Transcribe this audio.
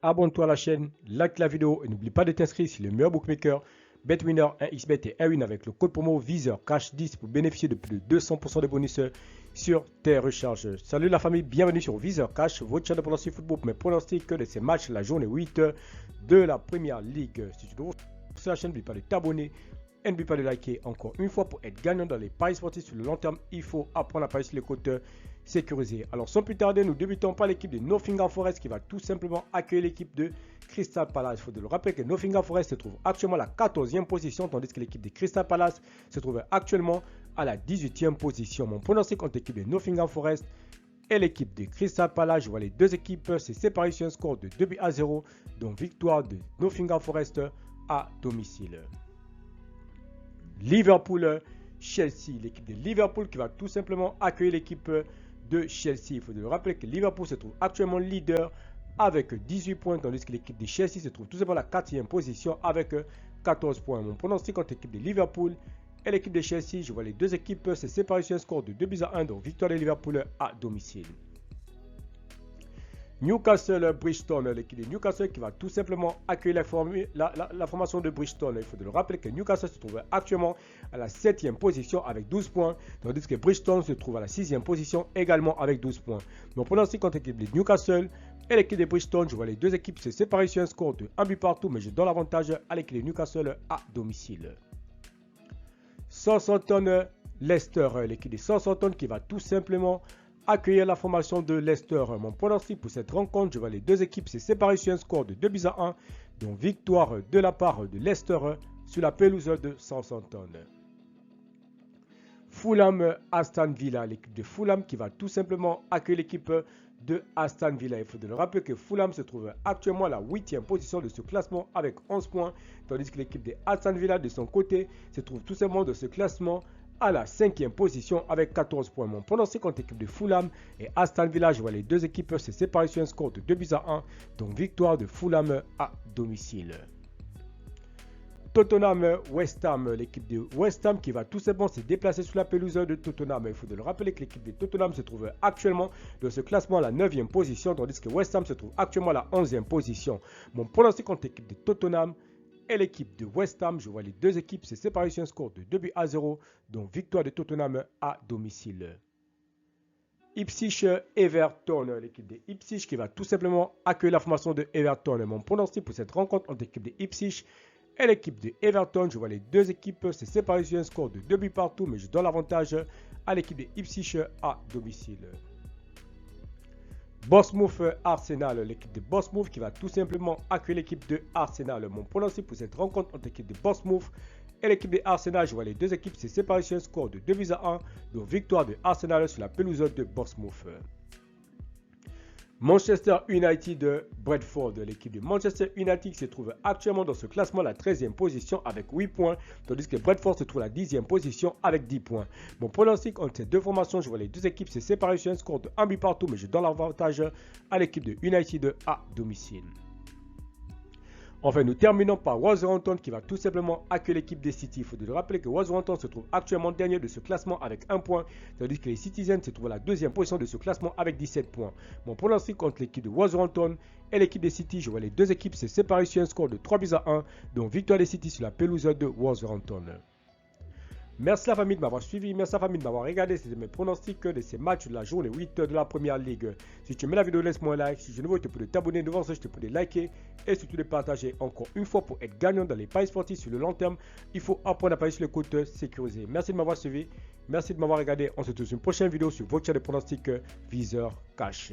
abonne-toi à la chaîne, like la vidéo et n'oublie pas de t'inscrire sur le meilleur bookmaker, BetWinner, 1xBet et 1win avec le code promo VISEURCASH10 pour bénéficier de plus de 200% de bonus sur tes recharges. Salut la famille, bienvenue sur VISEURCASH, votre chaîne de pronostic football, mais pronostic de ces matchs la journée 8 de la Première Ligue. Si tu te trouves sur la chaîne, n'oublie pas de t'abonner. Et n'oublie pas de liker encore une fois pour être gagnant dans les paris sportifs sur le long terme. Il faut apprendre à parier sur les côtes sécurisées. Alors sans plus tarder, nous débutons par l'équipe de Nottingham Forest qui va tout simplement accueillir l'équipe de Crystal Palace. Il faut le rappeler que Nottingham Forest se trouve actuellement à la 14e position tandis que l'équipe de Crystal Palace se trouve actuellement à la 18e position. Mon pronostic contre l'équipe de Nottingham Forest et l'équipe de Crystal Palace, je vois les deux équipes se séparer sur un score de 2-0, donc victoire de Nottingham Forest à domicile. Liverpool, Chelsea, l'équipe de Liverpool qui va tout simplement accueillir l'équipe de Chelsea. Il faut le rappeler que Liverpool se trouve actuellement leader avec 18 points, tandis que l'équipe de Chelsea se trouve tout simplement à la 4e position avec 14 points. Mon pronostic contre l'équipe de Liverpool et l'équipe de Chelsea, je vois les deux équipes se séparer sur un score de 2-1, donc victoire de Liverpool à domicile. Newcastle, Bristol, l'équipe de Newcastle qui va tout simplement accueillir la formation de Bristol. Il faut le rappeler que Newcastle se trouve actuellement à la 7e position avec 12 points, tandis que Bristol se trouve à la 6e position également avec 12 points. Donc pour l'instant, contre l'équipe de Newcastle et l'équipe de Bristol, je vois les deux équipes se séparer sur un score de 1 but partout, mais je donne l'avantage à l'équipe de Newcastle à domicile. Southampton, Leicester, l'équipe de Southampton qui va tout simplement accueillir la formation de Leicester. Mon pronostic pour cette rencontre, je vois les deux équipes se séparer sur un score de 2-1, donc victoire de la part de Leicester sur la pelouse de Southampton. Fulham, Aston Villa, l'équipe de Fulham qui va tout simplement accueillir l'équipe de Aston Villa. Il faut le rappeler que Fulham se trouve actuellement à la 8e position de ce classement avec 11 points, tandis que l'équipe de Aston Villa de son côté se trouve tout simplement de ce classement à la 5e position avec 14 points. Mon pronostic contre l'équipe de Fulham et Aston Villa, je vois les deux équipes se séparer sur un score de 2-1, donc victoire de Fulham à domicile. Tottenham, West Ham, l'équipe de West Ham qui va tout simplement se déplacer sur la pelouse de Tottenham. Il faut le rappeler que l'équipe de Tottenham se trouve actuellement dans ce classement à la 9e position, tandis que West Ham se trouve actuellement à la 11e position. Mon pronostic contre l'équipe de Tottenham et l'équipe de West Ham, je vois les deux équipes se séparer sur un score de 2-0, donc victoire de Tottenham à domicile. Ipswich, Everton, l'équipe de Ipswich qui va tout simplement accueillir la formation de Everton. Mon pronostic pour cette rencontre entre l'équipe de Ipswich et l'équipe de Everton, je vois les deux équipes se séparer sur un score de 2 buts partout, mais je donne l'avantage à l'équipe de Ipswich à domicile. Bournemouth, Arsenal, l'équipe de Bournemouth qui va tout simplement accueillir l'équipe de Arsenal. Mon pronostic pour cette rencontre entre l'équipe de Bournemouth et l'équipe de Arsenal, je vois les deux équipes se séparer sur un score de 2-1, donc victoire de Arsenal sur la pelouse de Bournemouth. Manchester United, Brentford, l'équipe de Manchester United se trouve actuellement dans ce classement à la 13e position avec 8 points, tandis que Brentford se trouve à la 10e position avec 10 points. Mon pronostic entre ces deux formations, je vois les deux équipes se séparer sur un score de 1 but partout, mais je donne l'avantage à l'équipe de United à domicile. Enfin, nous terminons par Wolverhampton qui va tout simplement accueillir l'équipe des City. Il faut le rappeler que Wolverhampton se trouve actuellement dernier de ce classement avec 1 point, tandis que les Citizens se trouvent à la 2e position de ce classement avec 17 points. Mon pronostic contre l'équipe de Wolverhampton et l'équipe des City, je vois les deux équipes se séparer sur un score de 3-1, donc victoire des City sur la pelouse de Wolverhampton. Merci la famille de m'avoir suivi, merci la famille de m'avoir regardé, c'était mes pronostics de ces matchs de la journée 8 de la Première Ligue. Si tu aimes la vidéo, laisse-moi un like, si tu es nouveau, tu peux t'abonner, devant ça, je te peux liker et surtout de partager encore une fois pour être gagnant dans les paris sportifs sur le long terme. Il faut apprendre à parier sur les côtes sécurisées. Merci de m'avoir suivi, merci de m'avoir regardé, on se retrouve sur une prochaine vidéo sur votre chaîne de pronostics Viseur Cash.